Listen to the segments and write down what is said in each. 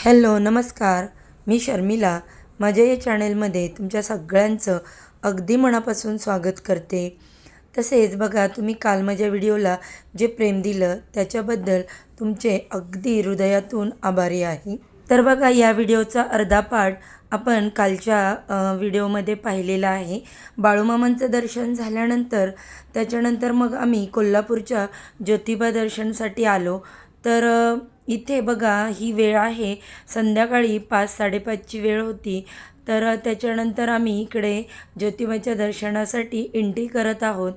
Hello नमस्कार. मी शर्मिला. माझ्या या चॅनलमध्ये तुमच्या सगळ्यांचं अगदी मनापासून स्वागत करते. तसेच बघा, तुम्ही काल माझ्या व्हिडिओला जे प्रेम दिलं त्याच्याबद्दल तुमचे अगदी हृदयातून आभारी आहे. तर बघा, या व्हिडिओचा अर्धा पार्ट आपण कालच्या व्हिडिओमध्ये पाहिलेला आहे. बाळूमामांचं दर्शन झाल्यानंतर त्याच्यानंतर मग आम्ही कोल्हापूरच्या ज्योतिबा दर्शनसाठी आलो. तर इथे बघा, ही वेळ आहे संध्याकाळी 5-5:30ची वेळ होती. तर त्याच्यानंतर आम्ही इकडे ज्योतिबाच्या दर्शनासाठी एंट्री करत आहोत.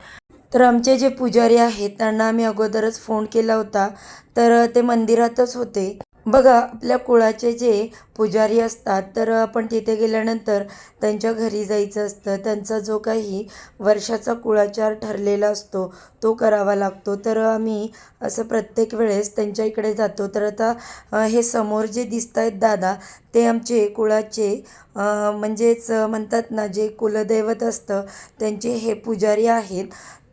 तर आमचे जे पुजारी आहेत त्यांना आम्ही अगोदरच फोन केला होता, तर ते मंदिरातच होते. बघा, आपल्या कुळाचे जे पुजारी असतात तर आपण तिथे गेल्यानंतर त्यांच्या घरी जायचं असतं. त्यांचा जो काही वर्षाचा कुळाचार ठरलेला असतो तो करावा लागतो. तर आम्ही असं प्रत्येक वेळेस त्यांच्या इकडे जातो. तर आता हे समोर जे दिसत आहेत दादा, ते आमचे कुळाचे म्हणजेच म्हणतात ना, जे कुलदैवत असतं त्यांचे हे पुजारी आहेत.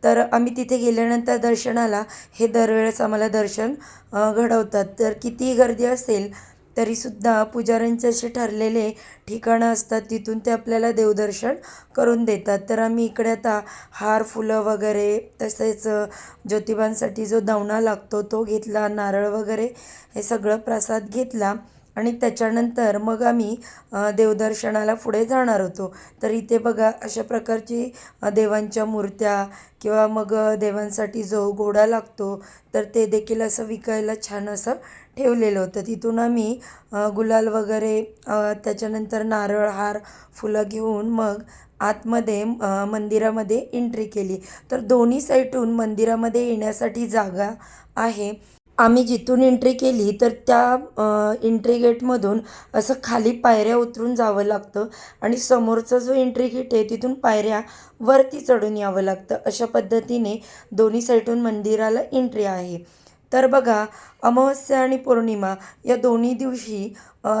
तर आम्ही तिथे गेल्यानंतर दर्शनाला हे दरवेळेस आम्हाला दर्शन घडवतात. तर कितीही गर्दी असेल तरीसुद्धा पुजाऱ्यांचे असे ठरलेले ठिकाणं असतात, तिथून ते आपल्याला देवदर्शन करून देतात. तर आम्ही इकडे आता हार, फुलं वगैरे, तसेच ज्योतिबांसाठी जो दावणा लागतो तो घेतला, नारळ वगैरे हे सगळं प्रसाद घेतला आणि त्याच्यानंतर मग आम्ही देवदर्शनाला पुढे जाणार होतो. तर इथे बघा, अशा प्रकारची देवांच्या मूर्त्या किंवा मग देवांसाठी जो घोडा लागतो तर ते देखील असं विकायला छान असं ठेवलेलं होतं. तिथून आम्ही गुलाल वगैरे त्याच्यानंतर नारळ, हार, फुलं घेऊन मग आतमध्ये मंदिरामध्ये एंट्री केली. तर दोन्ही साईडून मंदिरामध्ये येण्यासाठी जागा आहे. आम्ही जिथून एंट्री केली तर त्या एंट्री गेटमधून असं खाली पायऱ्या उतरून जावं लागतं आणि समोरचा जो एंट्री गेट आहे तिथून पायऱ्या वरती चढून यावं लागतं. अशा पद्धतीने दोन्ही साईडून मंदिराला एंट्री आहे. तर बघा, अमावस्या आणि पौर्णिमा या दोन्ही दिवशी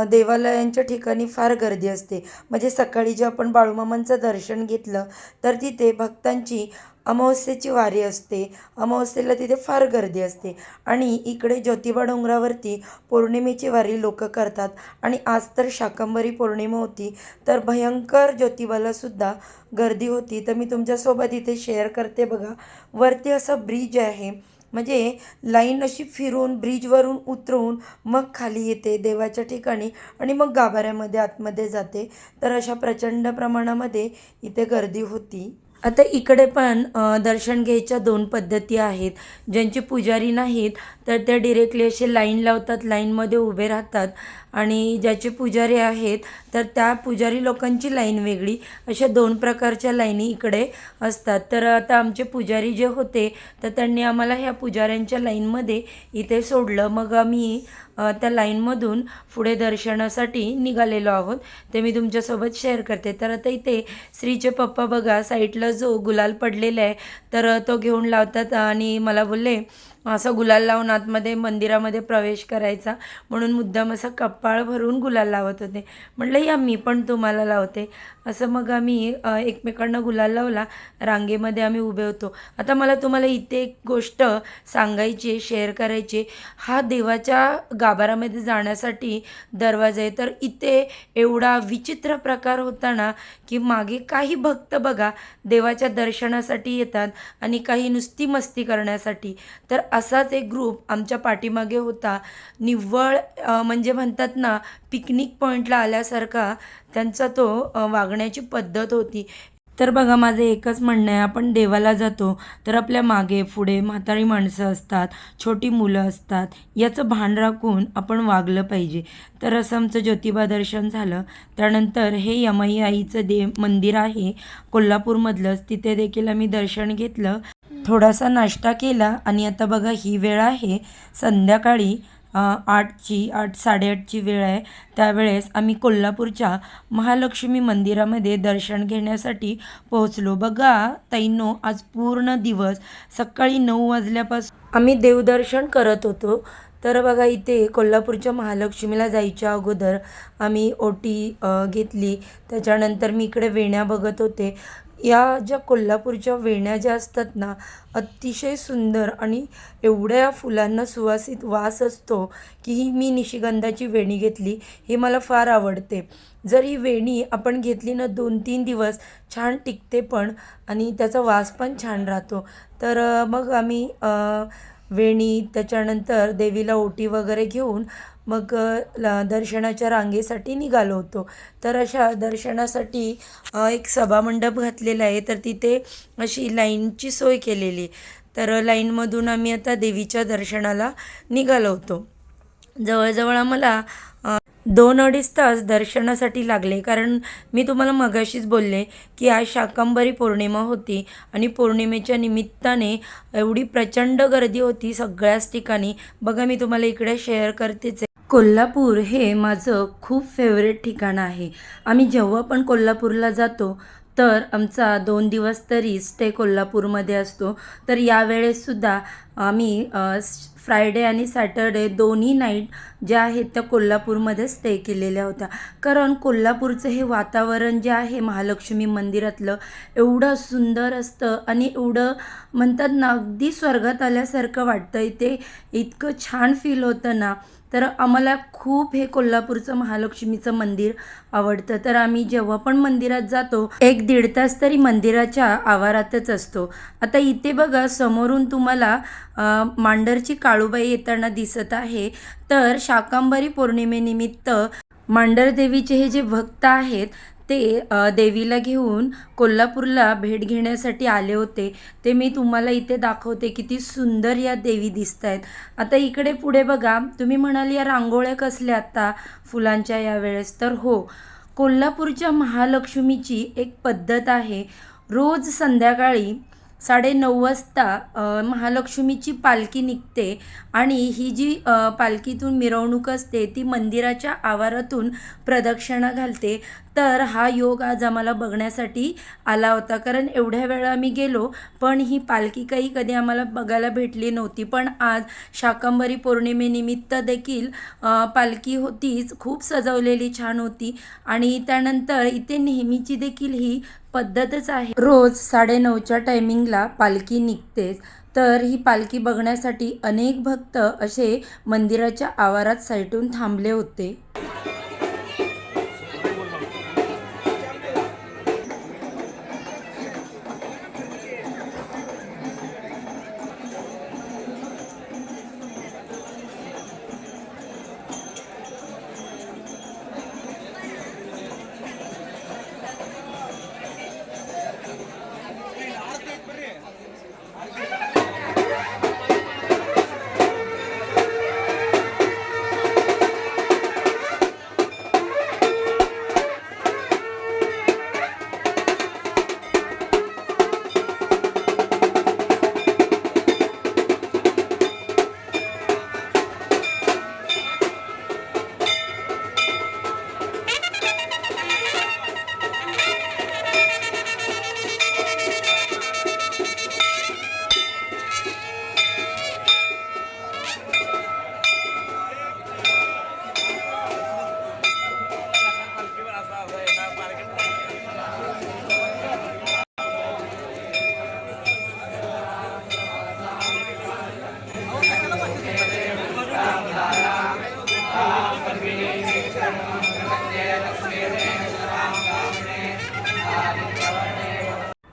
देवालयांच्या ठिकाणी फार गर्दी असते. म्हणजे सकाळी जे आपण बाळूमामांचं दर्शन घेतलं तर तिथे भक्तांची अमावस्येची वारी असते. अमावस्येला तिथे फार गर्दी असते आणि इकडे ज्योतिबा डोंगरावरती पौर्णिमेची वारी लोक करतात. आणि आज तर शाकंभरी पौर्णिमा होती, तर भयंकर ज्योतिबालासुद्धा गर्दी होती. तर मी तुमच्यासोबत इथे शेअर करते. बघा, वरती असं ब्रिज आहे, म्हणजे लाईन अशी फिरून ब्रिजवरून उतरून मग खाली येते देवाच्या ठिकाणी आणि मग गाभाऱ्यामध्ये आतमध्ये जाते. तर अशा प्रचंड प्रमाणामध्ये इथे गर्दी होती. आता इकडे पण दर्शन घ्यायच्या दोन पद्धती आहेत. ज्यांचे पुजारी नाहीत तर ते डिरेक्टली असे लाईन लावतात, लाईनमध्ये उभे राहतात. आणि ज्याचे पुजारी आहेत तर त्या पुजारी लोकांची लाईन वेगळी, अशा दोन प्रकारच्या लाईनी इकडे असतात. तर आता आमचे पुजारी जे होते तर त्यांनी आम्हाला ह्या पुजाऱ्यांच्या लाईनमध्ये इथे सोडलं. मग आम्ही त्या लाईनमधून पुढे दर्शनासाठी निघालेलो आहोत. ते मी तुमच्यासोबत शेअर करते. तर आता इथे श्रीचे पप्पा बघा, साईडला जो गुलाल पडलेला आहे तर तो घेऊन लावतात आणि मला बोलले असं गुलाल लावून आतमध्ये मंदिरामध्ये प्रवेश करायचा, म्हणून मुद्दाम असं कपाळ भरून गुलाल लावत होते. म्हटलं या मी पण तुम्हाला लावते. असं मग आम्ही एकमेकांना गुलाल लावला, रांगेमध्ये आम्ही उभे होतो. आता मला तुम्हाला इथे एक गोष्ट सांगायची, शेअर करायची. हा देवाच्या गाभाऱ्यामध्ये जाण्यासाठी दरवाजा आहे. तर इथे एवढा विचित्र प्रकार होता ना, की मागे काही भक्त बघा देवाच्या दर्शनासाठी येतात आणि काही नुसती मस्ती करण्यासाठी. तर असाच एक ग्रुप आमच्या पाठीमागे होता. निव्वळ म्हणजे म्हणतात ना, पिकनिक पॉईंटला आल्यासारखा त्यांचा तो वागण्याची पद्धत होती. तर बघा, माझं एकच म्हणणं आहे, आपण देवाला जातो तर आपल्या मागे पुढे म्हातारी माणसं असतात, छोटी मुलं असतात, याचं भान राखून आपण वागलं पाहिजे. तर असं आमचं ज्योतिबा दर्शन झालं. त्यानंतर हे यमाई आईचं मंदिर आहे कोल्हापूरमधलंच, तिथे देखील आम्ही दर्शन घेतलं, थोडासा नाश्ता केला आणि आता बघा, ही वेळ आहे संध्याकाळी 8-8:30ची वेळ आहे. त्यावेळेस आम्ही कोल्हापूरच्या महालक्ष्मी मंदिरामध्ये दर्शन घेण्यासाठी पोहोचलो. बघा ताईंनो, आज पूर्ण दिवस सकाळी 9 वाजल्यापासून आम्ही देवदर्शन करत होतो. तर बघा, इथे कोल्हापूरच्या महालक्ष्मीला जायच्या अगोदर आम्ही ओटी घेतली. त्याच्यानंतर मी इकडे वेण्या बघत होते. या ज्या कोल्हापूरच्या वेण्या ज्या असतात ना, अतिशय सुंदर आणि एवढ्या फुलांना सुवासिक वास असतो, की ही मी निशिगंधाची वेणी घेतली. ही मला फार आवडते. जर ही वेणी आपण घेतली ना 2-3 दिवस छान टिकते पण आणि त्याचा वास पण छान राहतो. तर मग आम्ही वेणी त्याच्यानंतर देवीला ओटी वगैरे घेऊन मग दर्शनाच्या रांगेसाठी निघालो होतो. तर अशा दर्शनासाठी एक सभामंडप घातलेला आहे, तर तिथे अशी लाईनची सोय केलेली. तर लाईनमधून आम्ही आता देवीच्या दर्शनाला निघालो होतो. जवळ आम्हाला 2-2.5 तास दर्शनासाठी लागले. कारण मी तुम्हाला मगाशीच बोलले, की आज शाकंभरी पौर्णिमा होती आणि पौर्णिमेच्या निमित्ताने एवढी प्रचंड गर्दी होती सगळ्याच ठिकाणी. बघा मी तुम्हाला इकडे शेअर करतेच आहे. कोल्हापूर हे माझं खूप फेवरेट ठिकाण आहे. आम्ही जेव्हा पण कोल्हापूरला जातो तर आमचा 2 दिवस तरी स्टे कोल्हापूरमध्ये असतो. तर यावेळेससुद्धा आम्ही फ्रायडे आणि सॅटर्डे दोन्ही नाईट ज्या आहेत त्या कोल्हापूरमध्ये स्टे केलेल्या होत्या. कारण कोल्हापूरचं हे वातावरण जे आहे महालक्ष्मी मंदिरातलं एवढं सुंदर असतं आणि एवढं म्हणतात ना अगदी स्वर्गात आल्यासारखं वाटतं. इथे इतकं छान फील होतं ना. तर आम्हाला खूप हे कोल्हापूरचं महालक्ष्मीचं मंदिर आवडतं. तर आम्ही जेव्हा पण मंदिरात जातो 1-1.5 तास तरी मंदिराच्या आवारातच असतो. आता इथे बघा समोरून तुम्हाला मांडरची काळूबाई येताना दिसत आहे. तर शाकंभरी पौर्णिमेनिमित्त मांडर देवीचे हे जे भक्त आहेत ते देवीला घेऊन कोल्हापूरला भेट घेण्यासाठी आले होते. ते मी तुम्हाला इथे दाखवते. किती सुंदर या देवी दिसत आहेत. आता इकडे पुढे बघा, तुम्ही म्हणाल या रांगोळ्या कसल्या आता फुलांच्या यावेळेस, तर हो, कोल्हापूरच्या महालक्ष्मीची एक पद्धत आहे. रोज संध्याकाळी 9:30 वाजता महालक्ष्मीची पालखी निघते आणि ही जी पालखीतून मिरवणूक असते ती मंदिराच्या आवारातून प्रदक्षिणा घालते. तर हा योग आज आम्हाला बघण्यासाठी आला होता. कारण एवढ्या वेळा आम्ही गेलो पण ही पालखी काही कधी आम्हाला बघायला भेटली नव्हती. पण आज शाकंभरी पौर्णिमेनिमित्त देखील पालखी होतीच, खूप सजवलेली छान होती. आणि त्यानंतर इथे नेहमीची देखील ही पद्धतच आहे. रोज 9:30च्या टायमिंगला पालखी निघतेच. तर ही पालखी बघण्यासाठी अनेक भक्त असे मंदिराच्या आवारात साईटून थांबले होते.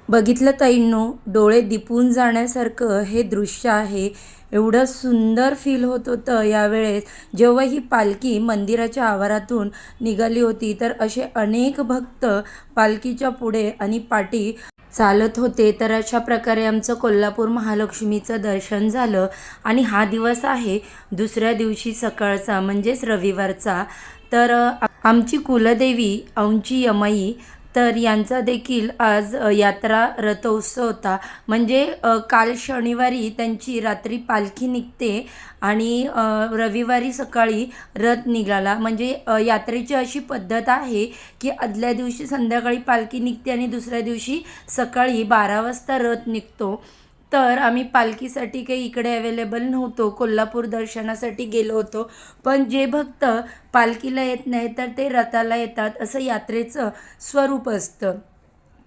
बघितलं ताईंनो, डोळे दिपून जाण्यासारखं हे दृश्य आहे. एवढं सुंदर फील होत होतं यावेळेस जेव्हा ही पालखी मंदिराच्या आवारातून निघाली होती. तर असे अनेक भक्त पालखीच्या पुढे आणि पाठी चालत होते. तर अशा प्रकारे आमचं कोल्हापूर महालक्ष्मीचं दर्शन झालं. आणि हा दिवस आहे दुसऱ्या दिवशी सकाळचा, म्हणजेच रविवारचा. तर आमची कुलदेवी औंची यमाई तर यांचा देखील आज यात्रा रथोत्सव होता. म्हणजे काल शनिवारी त्यांची रात्री पालखी निघते आणि रविवारी सकाळी रथ निघाला. म्हणजे यात्रेची अशी पद्धत आहे की आदल्या दिवशी संध्याकाळी पालखी निघते आणि दुसऱ्या दिवशी सकाळी 12 वाजता रथ निघतो. तर आम्ही पालखीसाठी काही इकडे अवेलेबल नव्हतो, कोल्हापूर दर्शनासाठी गेलो होतो. पण जे भक्त पालखीला येत नाही तर ते रथाला येतात, असं यात्रेचं स्वरूप असतं.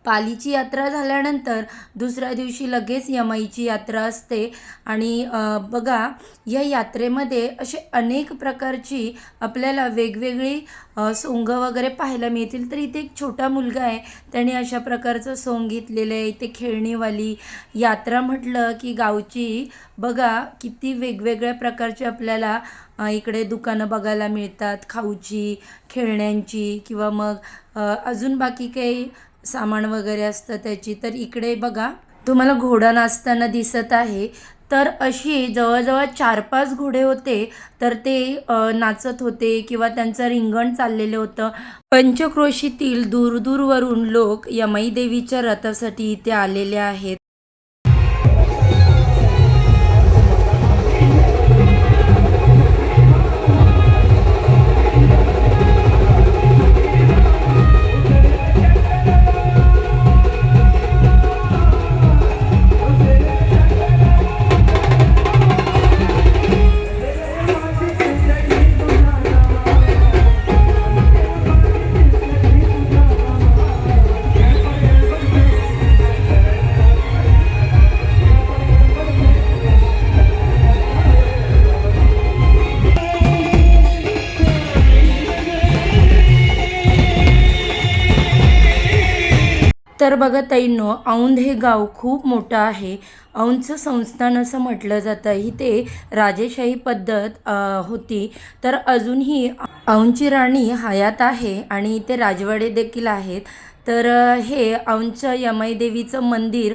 पालीची यात्रा झाल्यानंतर दुसऱ्या दिवशी लगेच यमाईची यात्रा असते आणि बघा या यात्रेमध्ये असे अनेक प्रकारची आपल्याला वेगवेगळी सोंग वगैरे पाहायला मिळतील. तर इथे एक छोटा मुलगा आहे, त्याने अशा प्रकारचं सोंग घेतलेलं आहे. इथे खेळणीवाली यात्रा म्हटलं की गावची बघा किती वेगवेगळ्या प्रकारचे आपल्याला इकडे दुकानं बघायला मिळतात, खाऊची, खेळण्यांची किंवा मग अजून बाकी काही सामान वगैरे असतं त्याची. तर इकडे बघा तुम्हाला घोडा नाचताना दिसत आहे. तर अशी जवळजवळ 4-5 घोडे होते, तर ते नाचत होते किंवा त्यांचं रिंगण चाललेलं होतं. पंचक्रोशीतील दूरदूरवरून लोक यमाई देवीच्या रथासाठी इथे आलेले आहेत. तर बघा ताईंनो, औंध हे गाव खूप मोठं आहे. औंधचं संस्थान असं म्हटलं जातं. ही ते राजेशाही पद्धत होती. तर अजूनही औंधची राणी हयात आहे आणि इथे राजवाडे देखील आहेत. तर हे औंधचं यमाई देवीचं मंदिर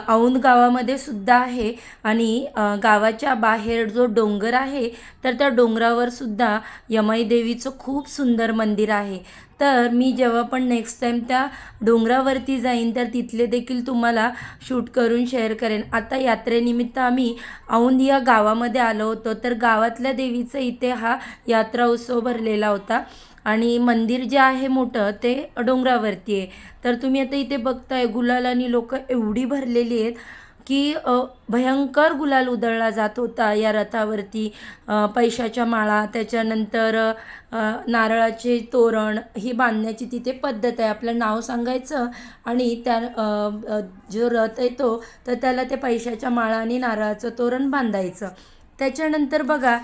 औंध गावामध्ये सुद्धा आहे आणि गावाच्या बाहेर जो डोंगर आहे तर त्या डोंगरावर सुद्धा यमाई देवीचं खूप सुंदर मंदिर आहे. तर मी जेव्हा पण नेक्स्ट टाईम त्या डोंगरावरती जाईन तर तिथले देखील तुम्हाला शूट करून शेअर करेन. आता यात्रेनिमित्त आम्ही औंध या गावामध्ये आलो होतो. तर गावातल्या देवीचं इथे हा यात्रा उत्सव भरलेला होता आणि मंदिर जे आहे मोठं ते डोंगरावरती आहे. तर तुम्ही आता इथे बघताय गुलालानी लोक एवढी भरलेली आहेत की भयंकर गुलाल उधळला जात होता या रथावरती. पैशाच्या माळा, त्याच्यानंतर नारळाचे तोरण ही बांधण्याची तिथे पद्धत आहे. आपलं नाव सांगायचं आणि त्या जो रथ येतो तर त्याला ते पैशाच्या माळा आणि नारळाचं तोरण बांधायचं. त्याच्यानंतर बघा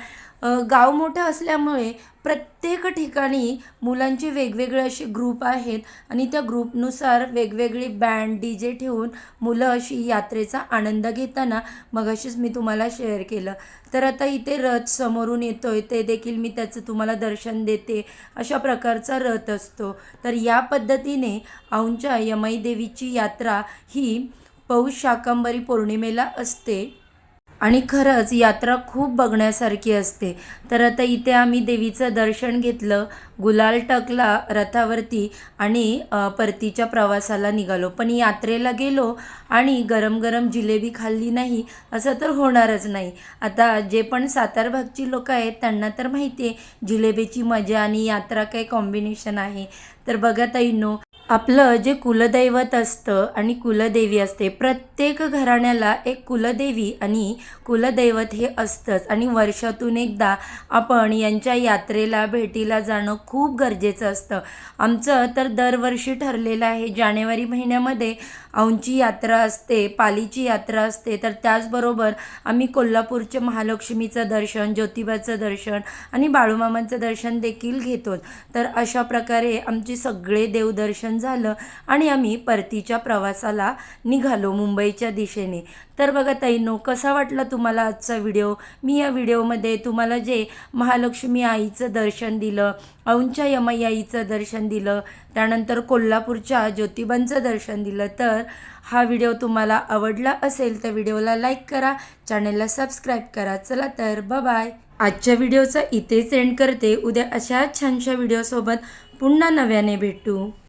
गाव मोठं असल्यामुळे प्रत्येक ठिकाणी मुलांचे वेगवेगळे असे ग्रुप आहेत आणि त्या ग्रुपनुसार वेगवेगळी बँड DJ ठेवून मुलं अशी यात्रेचा आनंद घेताना मगाशीच मी तुम्हाला शेअर केलं. तर आता इथे रथ समोरून येतोय ते देखील मी त्याचं तुम्हाला दर्शन देते. अशा प्रकारचा रथ असतो. तर या पद्धतीने औंधच्या यमाई देवीची यात्रा ही पौष शाकंभरी पौर्णिमेला असते आणि खरंच यात्रा खूप बघण्यासारखी असते. तर आता इथे आम्ही देवीचं दर्शन घेतलं, गुलाल टाकला रथावरती आणि परतीच्या प्रवासाला निघालो. पण यात्रेला गेलो आणि गरम गरम जिलेबी खाल्ली नाही असं तर होणारच नाही. आता जे पण सातार भागची लोक आहेत त्यांना तर माहिती आहे जिलेबीची मजा आणि यात्रा काय कॉम्बिनेशन आहे. तर बघा ताईंनो, आपलं जे कुलदैवत असतं आणि कुलदेवी असते, प्रत्येक घराण्याला एक कुलदेवी आणि कुलदैवत हे असतंच आणि वर्षातून एकदा आपण यांच्या यात्रेला भेटीला जाणं खूप गरजेचं असतं. आमचं तर दरवर्षी ठरलेलं आहे जानेवारी महिन्यामध्ये औंधची यात्रा असते, पालीची यात्रा असते. तर त्याचबरोबर आम्ही कोल्हापूरच्या महालक्ष्मीचं दर्शन, ज्योतिबाचं दर्शन आणि बाळूमामांचं दर्शन देखील घेतो. तर अशा प्रकारे आमची सगळे देवदर्शन झालं आणि आम्ही परतीच्या प्रवासाला निघालो मुंबईच्या दिशेने. तर बघा ताईंनो, कसा वाटला तुम्हाला आजचा व्हिडिओ? मी या व्हिडिओमध्ये तुम्हाला जे महालक्ष्मी आईचं दर्शन दिलं, औंधच्या यमाई आईचं दर्शन दिलं, त्यानंतर कोल्हापूरच्या ज्योतिबांचं दर्शन दिलं. तर हा व्हिडिओ तुम्हाला आवडला असेल तर व्हिडिओला लाईक करा, चॅनलला सबस्क्राईब करा. चला तर बाय. आजच्या व्हिडिओचा इथेच एंड करते. उद्या अशाच छानशा व्हिडिओसोबत पुन्हा नव्याने भेटू.